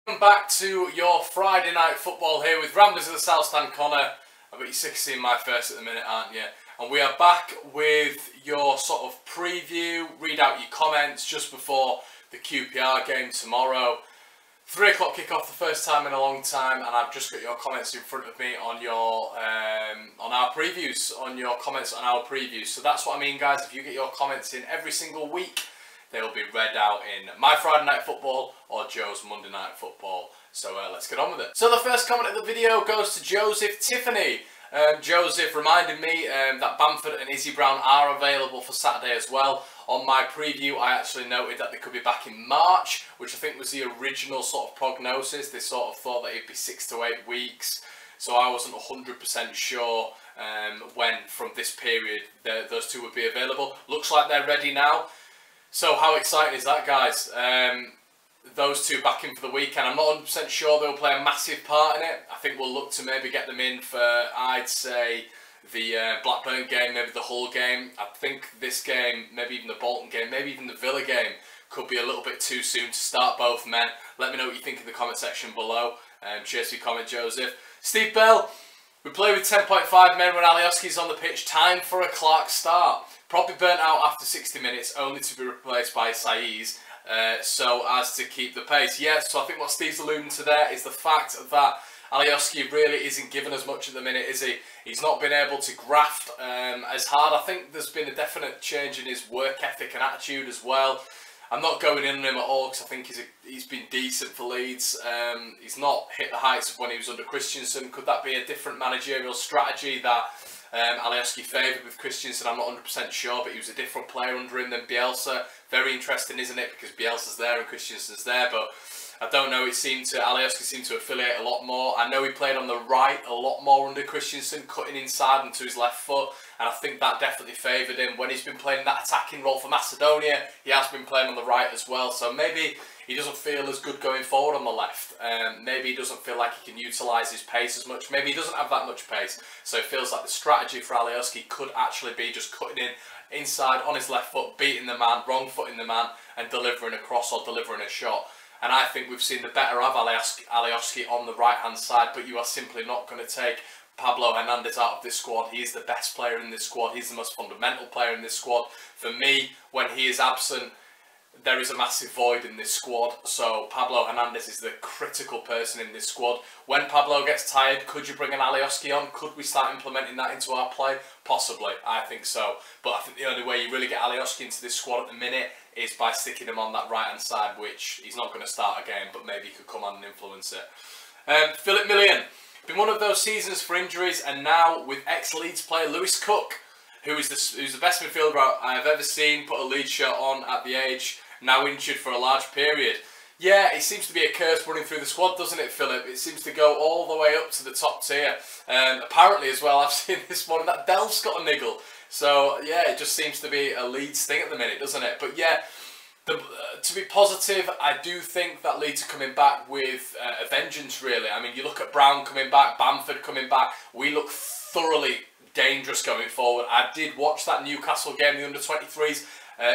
Welcome back to your Friday night football here with Ramblers of the South Stand. Conor, I bet you're sick of seeing my face at the minute, aren't you? And we are back with your sort of preview, read out your comments just before the QPR game tomorrow. 3 o'clock kickoff, the first time in a long time, and I've just got your comments in front of me on your on our previews, So that's what I mean, guys. If you get your comments in every single week, they will be read out in my Friday Night Football or Joe's Monday Night Football. So let's get on with it. So the first comment of the video goes to Joseph Tiffany. Joseph reminded me that Bamford and Izzy Brown are available for Saturday as well. On my preview, I actually noted that they could be back in March, which I think was the original sort of prognosis. They sort of thought that it'd be 6 to 8 weeks. So I wasn't 100% sure when from this period those two would be available. Looks like they're ready now. So how exciting is that, guys? Those two back in for the weekend. I'm not 100% sure they'll play a massive part in it. I think we'll look to maybe get them in for, I'd say, the Blackburn game, maybe the Hull game. I think this game, maybe even the Bolton game, maybe even the Villa game could be a little bit too soon to start both men. Let me know what you think in the comment section below. Cheers for your comment, Joseph. Steve Bell, we play with 10.5 men when Alioski's on the pitch. Time for a Clark start. Probably burnt out after 60 minutes, only to be replaced by Saiz, so as to keep the pace. Yes, so I think what Steve's alluding to there is the fact that Alioski really isn't given as much at the minute, is he? He's not been able to graft as hard. I think there's been a definite change in his work ethic and attitude as well. I'm not going in on him at all because I think he's been decent for Leeds. He's not hit the heights of when he was under Christensen. Could that be a different managerial strategy that Alioski favoured with Christensen? I'm not 100% sure, but he was a different player under him than Bielsa. Very interesting, isn't it? Because Bielsa's there and Christensen's there, but I don't know, Alioski seemed to affiliate a lot more. I know he played on the right a lot more under Christensen, cutting inside and to his left foot, and I think that definitely favoured him. When he's been playing that attacking role for Macedonia, he has been playing on the right as well, so maybe he doesn't feel as good going forward on the left. Maybe he doesn't feel like he can utilise his pace as much. Maybe he doesn't have that much pace, so it feels like the strategy for Alioski could actually be just cutting in inside on his left foot, beating the man, wrong footing the man, and delivering a cross or delivering a shot. And I think we've seen the better of Alioski on the right-hand side, but you are simply not going to take Pablo Hernandez out of this squad. He is the best player in this squad. He's the most fundamental player in this squad. For me, when he is absent, there is a massive void in this squad. So Pablo Hernandez is the critical person in this squad. When Pablo gets tired, could you bring an Alioski on? Could we start implementing that into our play? Possibly, I think so. But I think the only way you really get Alioski into this squad at the minute is by sticking him on that right-hand side, which he's not going to start a game, but maybe he could come on and influence it. Philip Million. Been one of those seasons for injuries, and now with ex-Leeds player Lewis Cook, who's the best midfielder I've ever seen, put a Leeds shirt on at the age, now injured for a large period. Yeah, it seems to be a curse running through the squad, doesn't it, Philip? It seems to go all the way up to the top tier. Apparently as well, I've seen this morning that Delph's got a niggle. So, yeah, it just seems to be a Leeds thing at the minute, doesn't it? But, yeah, to be positive, I do think that Leeds are coming back with a vengeance, really. I mean, you look at Brown coming back, Bamford coming back. We look thoroughly dangerous going forward. I did watch that Newcastle game, the under-23s.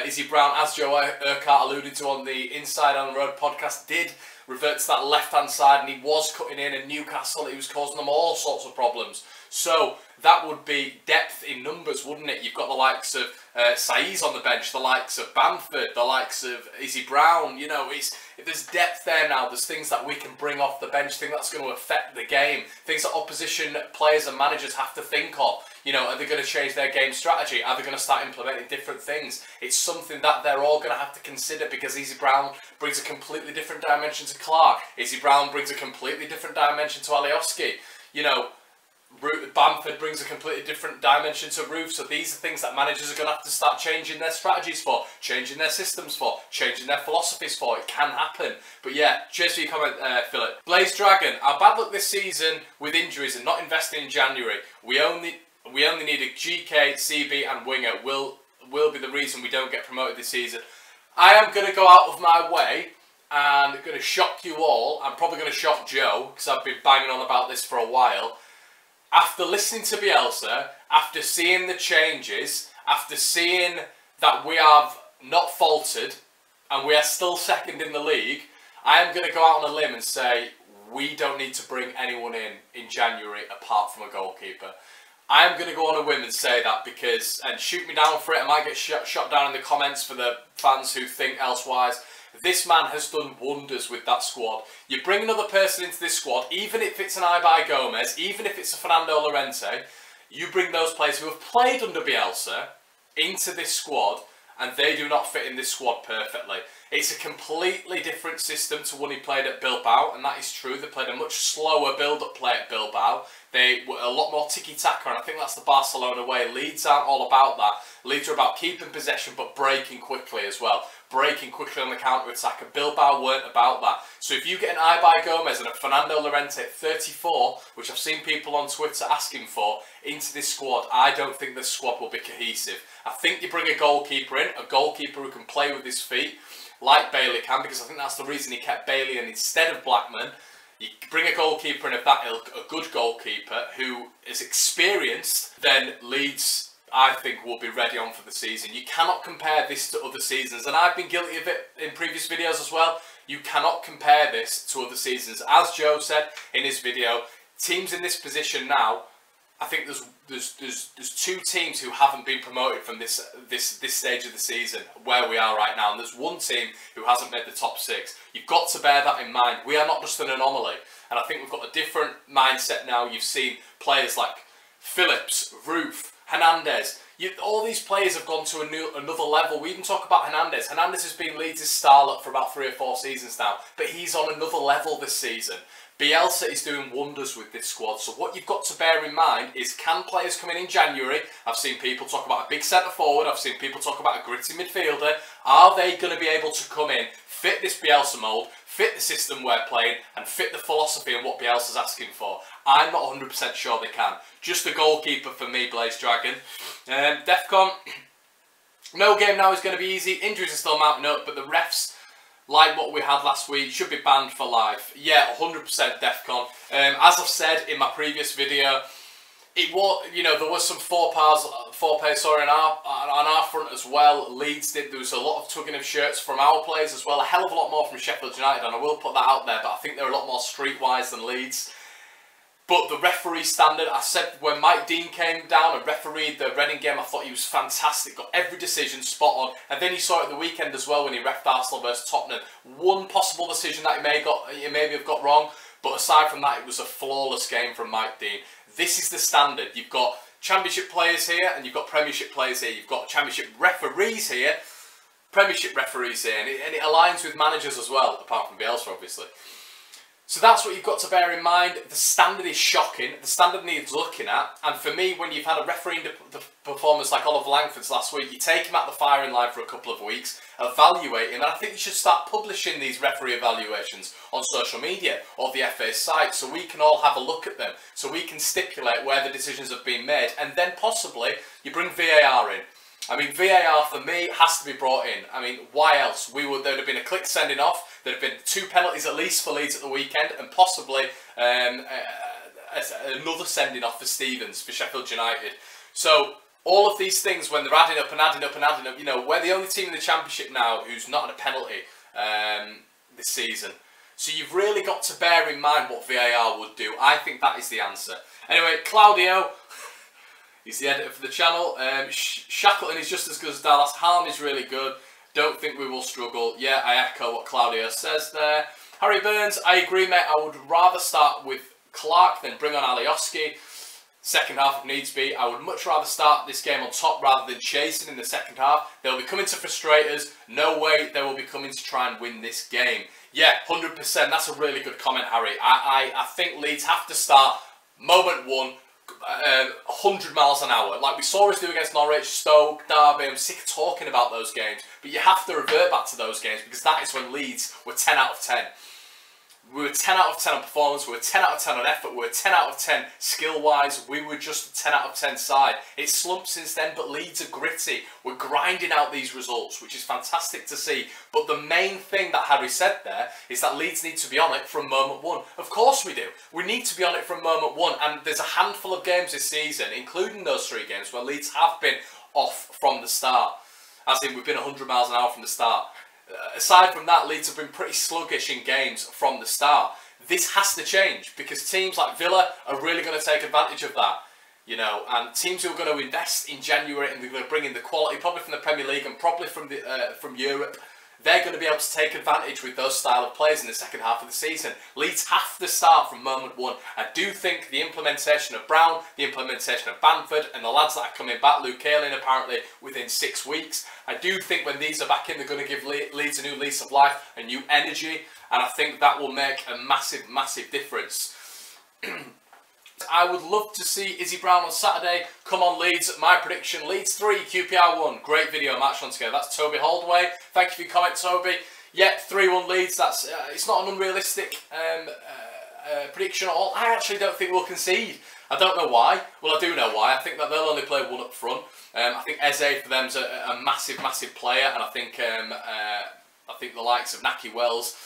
Izzy Brown, as Joe Urquhart alluded to on the Inside on the Road podcast, did revert to that left-hand side, and he was cutting in, and Newcastle, he was causing them all sorts of problems. So that would be depth in numbers, wouldn't it? You've got the likes of Saiz on the bench, the likes of Bamford, the likes of Izzy Brown. You know, there's depth there now. There's things that we can bring off the bench, things that's going to affect the game, things that opposition players and managers have to think of. You know, are they going to change their game strategy? Are they going to start implementing different things? It's something that they're all going to have to consider, because Izzy Brown brings a completely different dimension to Clark. Izzy Brown brings a completely different dimension to Alioski. You know, Bamford brings a completely different dimension to Roof. So these are things that managers are going to have to start changing their strategies for, changing their systems for, changing their philosophies for. It can happen. But yeah, cheers for your comment, Philip. Blaze Dragon, our bad luck this season with injuries and not investing in January. We only need a GK, CB and winger will be the reason we don't get promoted this season. I am going to go out of my way and going to shock you all. I'm probably going to shock Joe, because I've been banging on about this for a while. After listening to Bielsa, after seeing the changes, after seeing that we have not faltered and we are still second in the league, I am going to go out on a limb and say we don't need to bring anyone in January apart from a goalkeeper. I am going to go on a whim and say that because, and shoot me down for it, I might get shot down in the comments for the fans who think elsewise. This man has done wonders with that squad. You bring another person into this squad, even if it's an Ibai Gomez, even if it's a Fernando Llorente, you bring those players who have played under Bielsa into this squad, and they do not fit in this squad perfectly. It's a completely different system to when he played at Bilbao, and that is true. They played a much slower build-up play at Bilbao. They were a lot more tiki-taka, and I think that's the Barcelona way. Leeds aren't all about that. Leeds are about keeping possession, but breaking quickly as well. Breaking quickly on the counter-attack, and Bilbao weren't about that. So if you get an Ibai Gomez and a Fernando Llorente at 34, which I've seen people on Twitter asking for, into this squad, I don't think this squad will be cohesive. I think you bring a goalkeeper in, a goalkeeper who can play with his feet, like Bailey can, because I think that's the reason he kept Bailey in instead of Blackman. You bring a goalkeeper in of that ilk, a good goalkeeper who is experienced, then Leeds, I think, will be ready on for the season. You cannot compare this to other seasons, and I've been guilty of it in previous videos as well. You cannot compare this to other seasons. As Joe said in his video, teams in this position now, I think there's two teams who haven't been promoted from this stage of the season where we are right now, and there's one team who hasn't made the top 6. You've got to bear that in mind. We are not just an anomaly, and I think we've got a different mindset now. You've seen players like Phillips, Roof, Hernandez. All these players have gone to another level. We even talk about Hernandez. Hernandez has been Leeds' starlet for about 3 or 4 seasons now, but he's on another level this season. Bielsa is doing wonders with this squad. So what you've got to bear in mind is, can players come in January? I've seen people talk about a big centre forward. I've seen people talk about a gritty midfielder. Are they going to be able to come in, fit this Bielsa mould, fit the system we're playing, and fit the philosophy and what Bielsa's asking for? I'm not 100% sure they can. Just a goalkeeper for me, Blaze Dragon. Defcon, no game now is going to be easy. Injuries are still mounting up, but the refs, like what we had last week, should be banned for life. Yeah, 100% Defcon. As I've said in my previous video, it was, you know, there was some foreplay, sorry, on our front as well. Leeds did. There was a lot of tugging of shirts from our players as well. A hell of a lot more from Sheffield United, and I will put that out there. But I think they're a lot more streetwise than Leeds. But the referee standard, I said when Mike Dean came down and refereed the Reading game, I thought he was fantastic, got every decision spot on. And then you saw it the weekend as well when he reffed Arsenal versus Tottenham. One possible decision that he maybe have got wrong, but aside from that, it was a flawless game from Mike Dean. This is the standard. You've got Championship players here and you've got Premiership players here. You've got Championship referees here, Premiership referees here, and it aligns with managers as well, apart from Bielsa, obviously. So that's what you've got to bear in mind. The standard is shocking. The standard needs looking at. And for me, when you've had a refereeing performance like Oliver Langford's last week, you take him at the firing line for a couple of weeks, evaluate him, and I think you should start publishing these referee evaluations on social media or the FA's site so we can all have a look at them, so we can stipulate where the decisions have been made, and then possibly you bring VAR in. I mean, VAR for me has to be brought in. I mean, why else? There'd have been a click sending off. There'd have been 2 penalties at least for Leeds at the weekend, and possibly another sending off for Stevens for Sheffield United. So all of these things, when they're adding up and adding up and adding up, you know, we're the only team in the Championship now who's not had a penalty this season. So you've really got to bear in mind what VAR would do. I think that is the answer. Anyway, Claudio. He's the editor for the channel. Shackleton is just as good as Dallas. Harm is really good. Don't think we will struggle. Yeah, I echo what Claudio says there. Harry Burns, I agree, mate. I would rather start with Clark than bring on Alioski. Second half if needs be. I would much rather start this game on top rather than chasing in the second half. They'll be coming to frustrate us. No way they will be coming to try and win this game. Yeah, 100%. That's a really good comment, Harry. I think Leeds have to start moment one. 100 miles an hour, like we saw us do against Norwich, Stoke, Derby. I'm sick of talking about those games, but you have to revert back to those games because that is when Leeds were 10 out of 10. We were 10 out of 10 on performance, we were 10 out of 10 on effort, we were 10 out of 10 skill-wise, we were just a 10 out of 10 side. It's slumped since then, but Leeds are gritty. We're grinding out these results, which is fantastic to see. But the main thing that Harry said there is that Leeds need to be on it from moment one. Of course we do. We need to be on it from moment one, and there's a handful of games this season, including those 3 games, where Leeds have been off from the start. As in, we've been 100 miles an hour from the start. aside from that, Leeds have been pretty sluggish in games from the start. This has to change because teams like Villa are really going to take advantage of that. You know, and teams who are going to invest in January and they're going to bring in the quality, probably from the Premier League and probably from Europe, they're going to be able to take advantage with those style of players in the second half of the season. Leeds have to start from moment one. I do think the implementation of Brown, the implementation of Bamford, and the lads that are coming back, Luke Ayling apparently within 6 weeks, I do think when these are back in, they're going to give Leeds a new lease of life, a new energy, and I think that will make a massive, massive difference. I would love to see Izzy Brown on Saturday. Come on, Leeds. My prediction, Leeds 3, QPR 1. Great video match on together. That's Toby Holdaway. Thank you for your comment, Toby. Yep, 3-1 Leeds. That's it's not an unrealistic prediction at all. I actually don't think we'll concede. I don't know why. Well, I do know why. I think that they'll only play one up front. I think Eze for them's a massive, massive player, and I think the likes of Naki Wells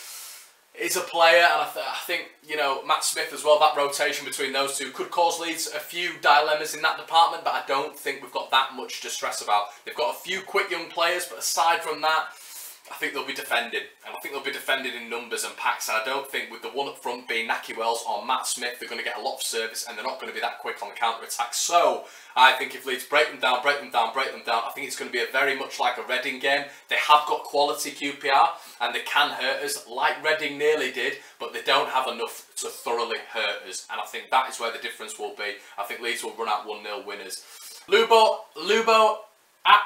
is a player, and I think, you know, Matt Smith as well, that rotation between those two could cause Leeds a few dilemmas in that department, but I don't think we've got that much to stress about. They've got a few quick young players, but aside from that, I think they'll be defended, and I think they'll be defended in numbers and packs, and I don't think with the one up front being Naki Wells or Matt Smith, they're going to get a lot of service, and they're not going to be that quick on the counter-attack. So, I think if Leeds break them down, I think it's going to be a very much like a Reading game. They have got quality QPR, and they can hurt us, like Reading nearly did, but they don't have enough to thoroughly hurt us, and I think that is where the difference will be. I think Leeds will run out 1-0 winners. Lubo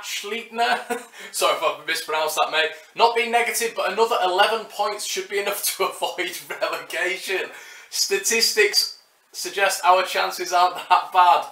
Schleitner, sorry if I've mispronounced that, mate. Not being negative, but another 11 points should be enough to avoid relegation. Statistics suggest our chances aren't that bad.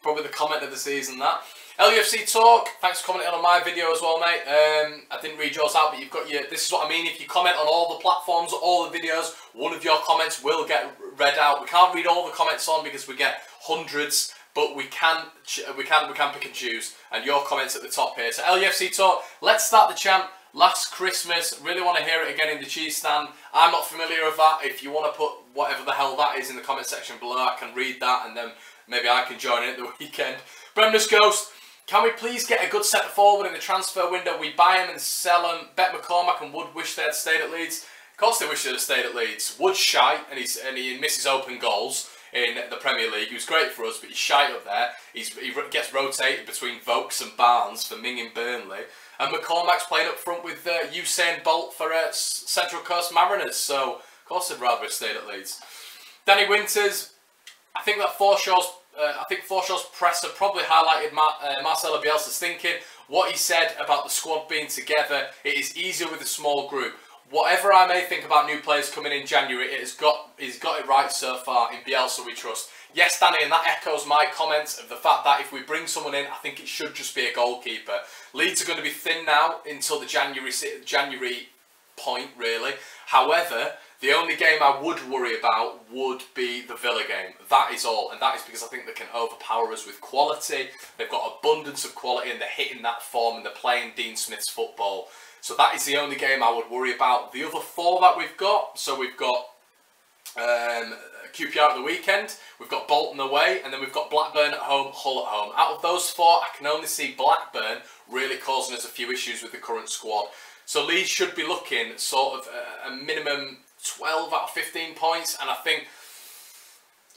Probably the comment of the season, that. LUFC Talk, thanks for commenting on my video as well, mate. I didn't read yours out, but you've got your... This is what I mean, if you comment on all the platforms, all the videos, one of your comments will get read out. We can't read all the comments on because we get hundreds, but we can pick and choose, and your comments at the top here. So LUFC Talk, let's start the chant. Last Christmas, really want to hear it again in the cheese stand. I'm not familiar with that. If you want to put whatever the hell that is in the comment section below, I can read that, and then maybe I can join in at the weekend. Bremner's Ghost, can we please get a good centre forward in the transfer window? We buy him and sell him. Bet McCormack and Wood wish they had stayed at Leeds. Of course they wish they had stayed at Leeds. Wood's shite, and he misses open goals in the Premier League. He was great for us, but he's shite up there. He gets rotated between Vokes and Barnes for Ming and Burnley. And McCormack's playing up front with Usain Bolt for Central Coast Mariners. So, of course, I'd rather have stayed at Leeds. Danny Winters, I think that Forshaw's presser probably highlighted Marcelo Bielsa's thinking. What he said about the squad being together, it is easier with a small group. Whatever I may think about new players coming in January, he's got it right so far. In Bielsa we trust. Yes, Danny, and that echoes my comments of the fact that if we bring someone in, I think it should just be a goalkeeper. Leeds are going to be thin now until the January point, really. However, the only game I would worry about would be the Villa game. That is all, and that is because I think they can overpower us with quality. They've got abundance of quality, and they're hitting that form, and they're playing Dean Smith's football. So that is the only game I would worry about. The other four that we've got, so we've got QPR at the weekend, we've got Bolton away, and then we've got Blackburn at home, Hull at home. Out of those four, I can only see Blackburn really causing us a few issues with the current squad. So Leeds should be looking sort of a minimum 12 out of 15 points, and I think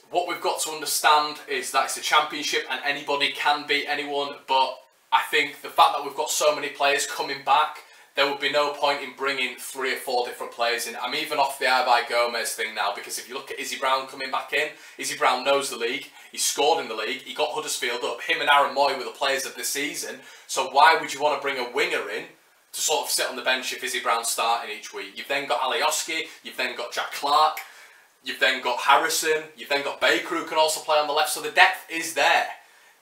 what we've got to understand is that it's a championship and anybody can beat anyone, but I think the fact that we've got so many players coming back, there would be no point in bringing 3 or 4 different players in. I'm even off the Ibai Gomez thing now, because if you look at Izzy Brown coming back in, Izzy Brown knows the league, he scored in the league, he got Huddersfield up, him and Aaron Moy were the players of the season, so why would you want to bring a winger in to sort of sit on the bench if Izzy Brown's starting each week? You've then got Alioski, you've then got Jack Clark, you've then got Harrison, you've then got Baker who can also play on the left, so the depth is there.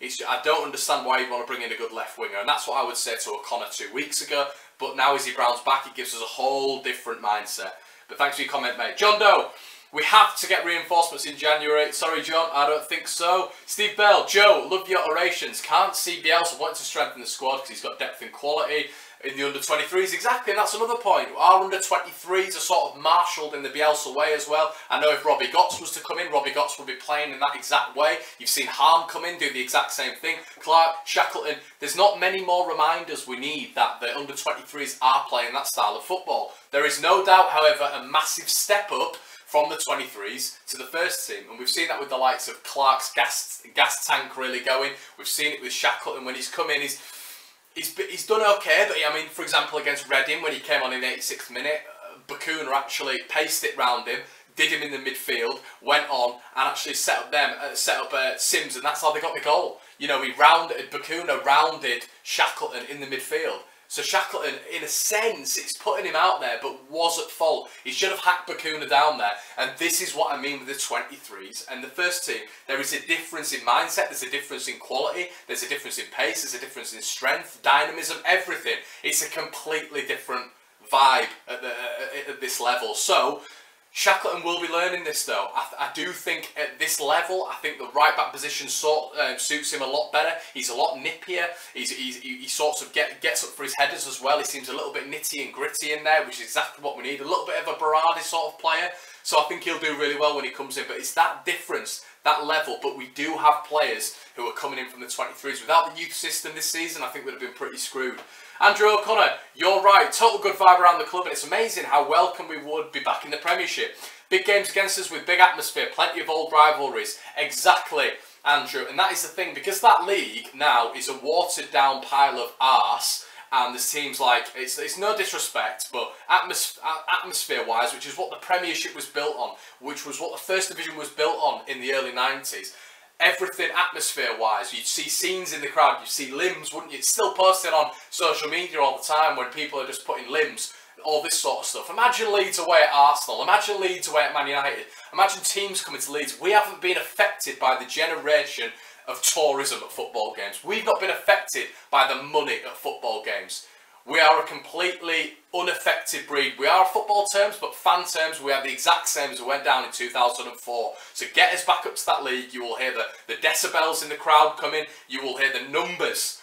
I don't understand why you'd want to bring in a good left winger, and that's what I would say to Conor 2 weeks ago. But now Izzy Brown's back, it gives us a whole different mindset. But thanks for your comment, mate. John Doe, we have to get reinforcements in January. Sorry, John, I don't think so. Steve Bell, Joe, love your orations. Can't see Bielsa wanting to strengthen the squad because he's got depth and quality. in the under-23s, exactly, and that's another point. Our under-23s are sort of marshalled in the Bielsa way as well. I know if Robbie Gotts was to come in, Robbie Gotts would be playing in that exact way. You've seen Harm come in, do the exact same thing. Clark, Shackleton, there's not many more reminders we need that the under-23s are playing that style of football. There is no doubt, however, a massive step up from the 23s to the first team, and we've seen that with the likes of Clark's gas tank really going. We've seen it with Shackleton when he's come in. He's done okay, but I mean, for example, against Reading when he came on in the 86th minute, Bacuna actually paced it round him, did him in the midfield, went on and actually set up Sims, and that's how they got the goal. You know, Bacuna rounded Shackleton in the midfield. So Shackleton, in a sense, it's putting him out there, but was at fault. He should have hacked Bacuna down there. And this is what I mean with the 23s and the first team. There is a difference in mindset, there's a difference in quality, there's a difference in pace, there's a difference in strength, dynamism, everything. It's a completely different vibe at this level. So Shackleton will be learning this though. I do think at this level, I think the right back position suits him a lot better. He's a lot nippier. He sort of gets up for his headers as well. He seems a little bit nitty and gritty in there, which is exactly what we need. A little bit of a Berardi sort of player. So I think he'll do really well when he comes in. But it's that difference, that level. But we do have players who are coming in from the 23s. Without the youth system this season, I think we'd have been pretty screwed. Andrew O'Connor, you're right. Total good vibe around the club, and it's amazing how welcome we would be back in the Premiership. Big games against us with big atmosphere, plenty of old rivalries. Exactly, Andrew. And that is the thing, because that league now is a watered down pile of arse, and there's teams like, it's no disrespect, but atmosphere-wise, which is what the Premiership was built on, which was what the First Division was built on in the early 90s. Everything atmosphere-wise, you'd see scenes in the crowd, you'd see limbs, wouldn't you? It's still posted on social media all the time when people are just putting limbs, all this sort of stuff. Imagine Leeds away at Arsenal, imagine Leeds away at Man United, imagine teams coming to Leeds. We haven't been affected by the generation of tourism at football games. We've not been affected by the money at football games. We are a completely unaffected breed. We are football terms, but fan terms, we are the exact same as we went down in 2004. So get us back up to that league. You will hear the decibels in the crowd coming. You will hear the numbers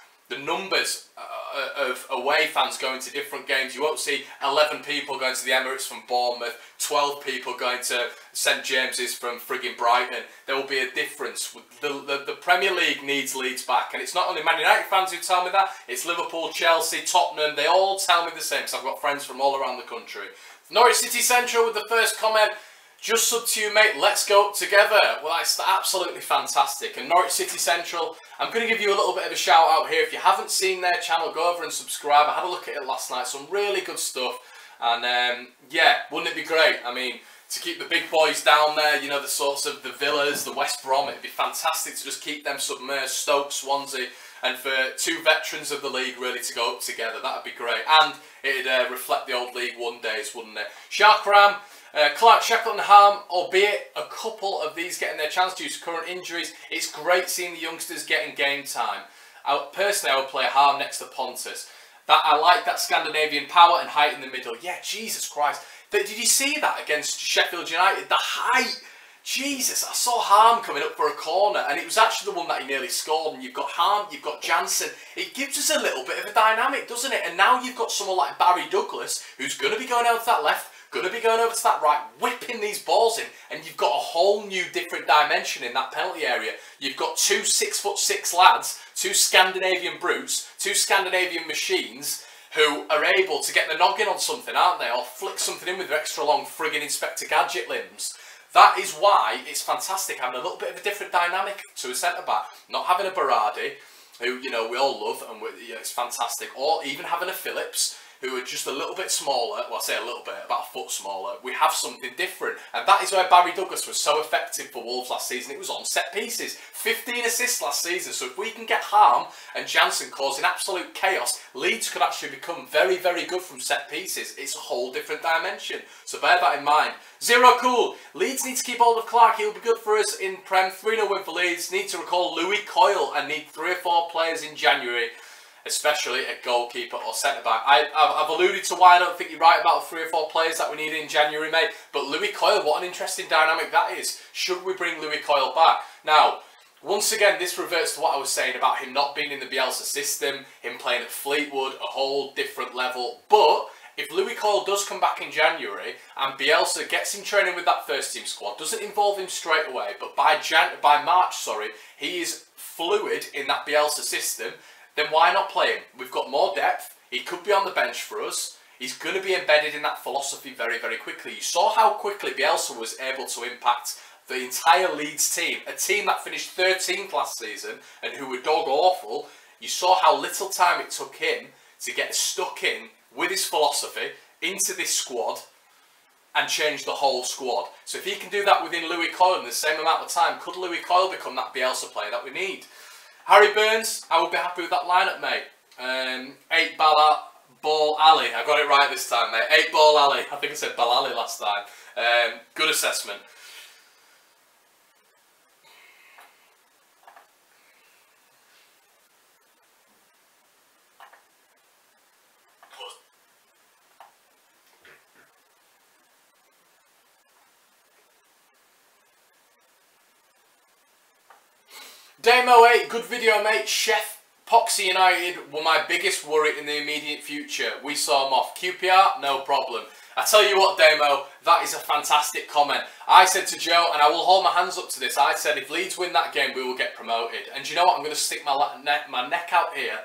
of away fans going to different games. You won't see 11 people going to the Emirates from Bournemouth, 12 people going to St James's from frigging Brighton. There will be a difference. The Premier League needs Leeds back, and it's not only Man United fans who tell me that, it's Liverpool, Chelsea, Tottenham. They all tell me the same, because I've got friends from all around the country. Norwich City Central with the first comment. Just sub to you, mate. Let's go together. Well, that's absolutely fantastic. And Norwich City Central, I'm going to give you a little bit of a shout out here. If you haven't seen their channel, go over and subscribe. I had a look at it last night. Some really good stuff. And yeah, wouldn't it be great? I mean, to keep the big boys down there, you know, the sorts of the Villas, the West Brom, it'd be fantastic to just keep them submerged. Stoke, Swansea, and for two veterans of the league really to go up together. That'd be great. And it'd reflect the old League One days, wouldn't it? Sharkram. Clark, Shackleton, Harm, albeit a couple of these getting their chance due to current injuries. It's great seeing the youngsters getting game time. Personally, I would play Harm next to Pontus. I like that Scandinavian power and height in the middle. Yeah, Jesus Christ. Did you see that against Sheffield United? The height. Jesus, I saw Harm coming up for a corner, and it was actually the one that he nearly scored. And you've got Harm, you've got Jansen. It gives us a little bit of a dynamic, doesn't it? And now you've got someone like Barry Douglas, who's going to be going over to that left, going to be going over to that right, whipping these balls in, and you've got a whole new different dimension in that penalty area. You've got two 6'6" lads, two Scandinavian brutes, two Scandinavian machines who are able to get the noggin on something, aren't they? Or flick something in with their extra long friggin' Inspector Gadget limbs. That is why it's fantastic having a little bit of a different dynamic to a centre-back. Not having a Berardi, who, you know, we all love, and it's fantastic. Or even having a Phillips, who are just a little bit smaller. Well, I say a little bit, about a foot smaller. We have something different. And that is where Barry Douglas was so effective for Wolves last season. It was on set pieces. 15 assists last season. So if we can get Harm and Jansen causing absolute chaos, Leeds could actually become very, very good from set pieces. It's a whole different dimension. So bear that in mind. Zero Cool. Leeds need to keep hold of Clark. He'll be good for us in Prem. 3-0 win for Leeds. Need to recall Louis Coyle and need 3 or 4 players in January, especially a goalkeeper or centre-back. I've alluded to why I don't think you're right about the 3 or 4 players that we need in January, mate. But Louis Coyle, what an interesting dynamic that is. Should we bring Louis Coyle back? Now, Once again, this reverts to what I was saying about him not being in the Bielsa system, him playing at Fleetwood, a whole different level. But if Louis Coyle does come back in January and Bielsa gets him training with that first team squad, doesn't involve him straight away, but by March, he is fluid in that Bielsa system, then why not play him? We've got more depth. He could be on the bench for us. He's going to be embedded in that philosophy very, very quickly. You saw how quickly Bielsa was able to impact the entire Leeds team, a team that finished 13th last season and who were dog awful. You saw how little time it took him to get stuck in with his philosophy into this squad and change the whole squad. So if he can do that within Louis Coyle in the same amount of time, could Louis Coyle become that Bielsa player that we need? Harry Burns, I would be happy with that lineup, mate. 8 Ball alley. I got it right this time, mate. 8 ball alley. I think I said ball alley last time. Good assessment. Damo 8, good video, mate. Chef Poxy United were my biggest worry in the immediate future. We saw them off. QPR, no problem. I tell you what, Damo, that is a fantastic comment. I said to Joe, and I will hold my hands up to this, I said if Leeds win that game, we will get promoted. And you know what? I'm going to stick my neck out here.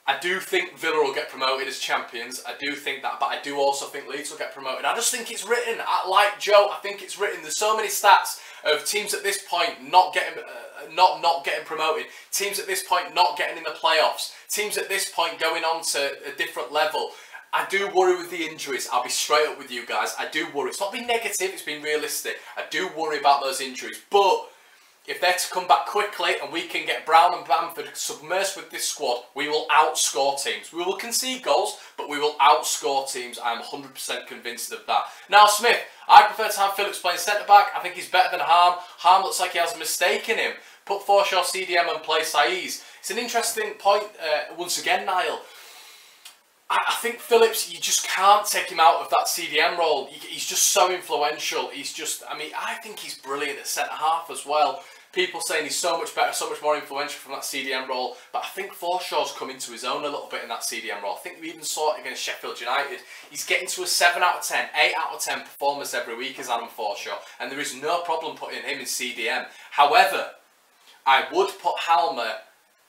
I do think Villa will get promoted as champions. I do think that, but I do also think Leeds will get promoted. I just think it's written. Like Joe, I think it's written. There's so many stats of teams at this point not getting promoted, teams at this point not getting in the playoffs, teams at this point going on to a different level. I do worry with the injuries. I'll be straight up with you guys. I do worry. It's not been negative, it's been realistic. I do worry about those injuries. But if they're to come back quickly and we can get Brown and Bamford submersed with this squad, we will outscore teams. We will concede goals, but we will outscore teams. I'm 100% convinced of that. Now, Smith, I prefer to have Phillips playing centre-back. I think he's better than Harm. Harm looks like he has a mistake in him. Put Forshaw CDM and play Saiz. It's an interesting point, once again, Niall. I think Phillips, you just can't take him out of that CDM role. He's just so influential. He's just, I mean, I think he's brilliant at centre-half as well. People saying he's so much better, so much more influential from that CDM role. But I think Forshaw's come into his own a little bit in that CDM role. I think we even saw it against Sheffield United. He's getting to a 7 out of 10, 8 out of 10 performance every week as Adam Forshaw. And there is no problem putting him in CDM. However, I would put Halmer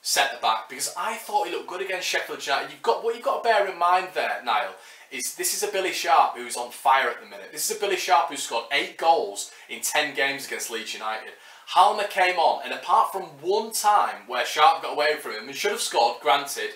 centre-back because I thought he looked good against Sheffield United. What you've got to bear in mind there, Niall, is this is a Billy Sharp who's on fire at the minute. This is a Billy Sharp who scored 8 goals in 10 games against Leeds United. Halmer came on, and apart from one time where Sharp got away from him and should have scored, granted,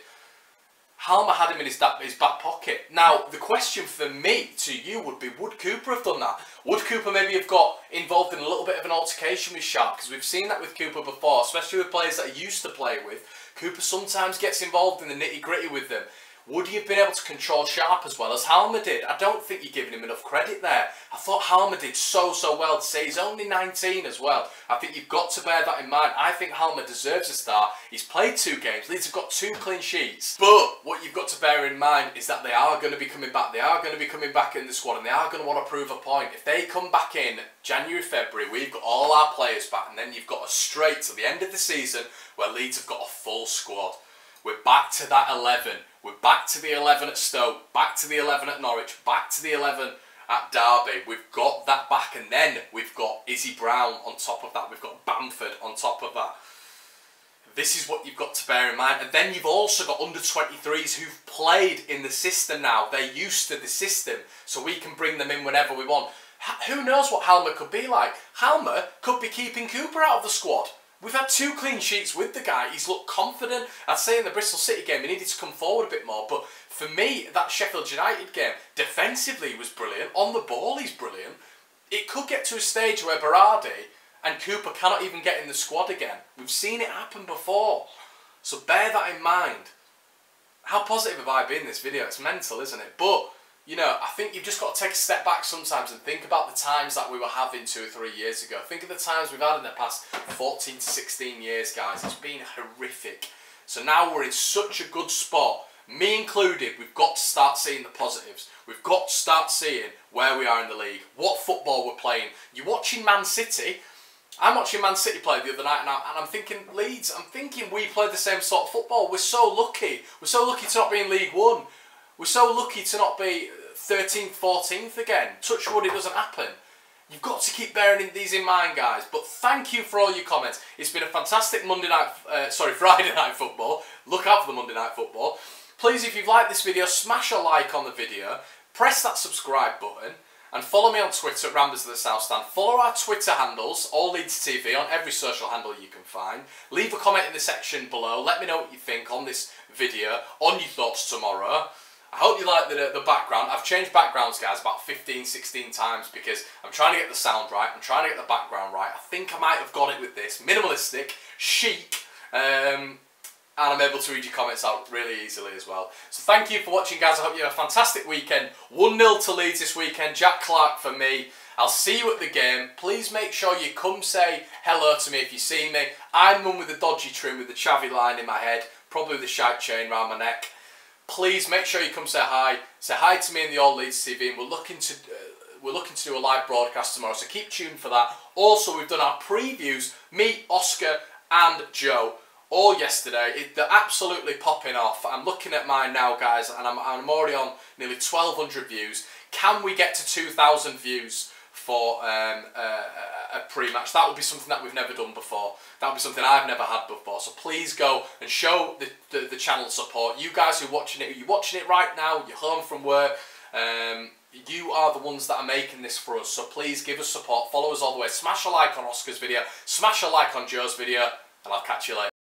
Halmer had him in his back pocket. Now, the question for me to you would be, would Cooper have done that? Would Cooper maybe have got involved in a little bit of an altercation with Sharp? Because we've seen that with Cooper before, especially with players that he used to play with. Cooper sometimes gets involved in the nitty-gritty with them. Would he have been able to control Sharp as well as Halmer did? I don't think you're giving him enough credit there. I thought Halmer did so well to say he's only 19 as well. I think you've got to bear that in mind. I think Halmer deserves a start. He's played 2 games. Leeds have got 2 clean sheets. But what you've got to bear in mind is that they are going to be coming back. They are going to be coming back in the squad and they are going to want to prove a point. If they come back in January, February, we've got all our players back and then you've got us straight to the end of the season where Leeds have got a full squad. We're back to that 11. We're back to the 11 at Stoke, back to the 11 at Norwich, back to the 11 at Derby. We've got that back and then we've got Izzy Brown on top of that. We've got Bamford on top of that. This is what you've got to bear in mind. And then you've also got under-23s who've played in the system now. They're used to the system, so we can bring them in whenever we want. Who knows what Halmer could be like? Halmer could be keeping Cooper out of the squad. We've had 2 clean sheets with the guy. He's looked confident. I'd say in the Bristol City game, he needed to come forward a bit more. But for me, that Sheffield United game, defensively he was brilliant. On the ball, he's brilliant. It could get to a stage where Berardi and Cooper cannot even get in the squad again. We've seen it happen before. So bear that in mind. How positive have I been in this video? It's mental, isn't it? But you know, I think you've just got to take a step back sometimes and think about the times that we were having 2 or 3 years ago. Think of the times we've had in the past 14 to 16 years, guys. It's been horrific. So now we're in such a good spot, me included. We've got to start seeing the positives. We've got to start seeing where we are in the league, what football we're playing. You're watching Man City, I'm watching Man City play the other night and I'm thinking, Leeds, I'm thinking we play the same sort of football. We're so lucky. We're so lucky to not be in League One. We're so lucky to not be 13th, 14th again. Touch wood, it doesn't happen. You've got to keep bearing these in mind, guys. But thank you for all your comments. It's been a fantastic Friday night football. Look out for the Monday night football. Please, if you've liked this video, smash a like on the video. Press that subscribe button. And follow me on Twitter at Ramblers of the South Stand. Follow our Twitter handles, all Leeds TV, on every social handle you can find. Leave a comment in the section below. Let me know what you think on this video, on your thoughts tomorrow. I hope you like the background. I've changed backgrounds, guys, about 15, 16 times because I'm trying to get the sound right. I'm trying to get the background right. I think I might have got it with this. Minimalistic, chic, and I'm able to read your comments out really easily as well. So thank you for watching, guys. I hope you have a fantastic weekend. 1-0 to Leeds this weekend. Jack Clark for me. I'll see you at the game. Please make sure you come say hello to me if you see me. I'm one with the dodgy trim with the chavvy line in my head, probably with the shite chain around my neck. Please make sure you come say hi. Say hi to me in the All Leeds TV, and we're looking to do a live broadcast tomorrow. So keep tuned for that. Also, we've done our previews. Me, Oscar, and Joe. All yesterday. They're absolutely popping off. I'm looking at mine now, guys, and I'm already on nearly 1,200 views. Can we get to 2,000 views for a pre-match? That would be something that we've never done before. That would be something I've never had before. So please go and show the channel support. You guys who are watching it right now, you're home from work, you are the ones that are making this for us. So please give us support. Follow us all the way. Smash a like on Oscar's video. Smash a like on Joe's video. And I'll catch you later.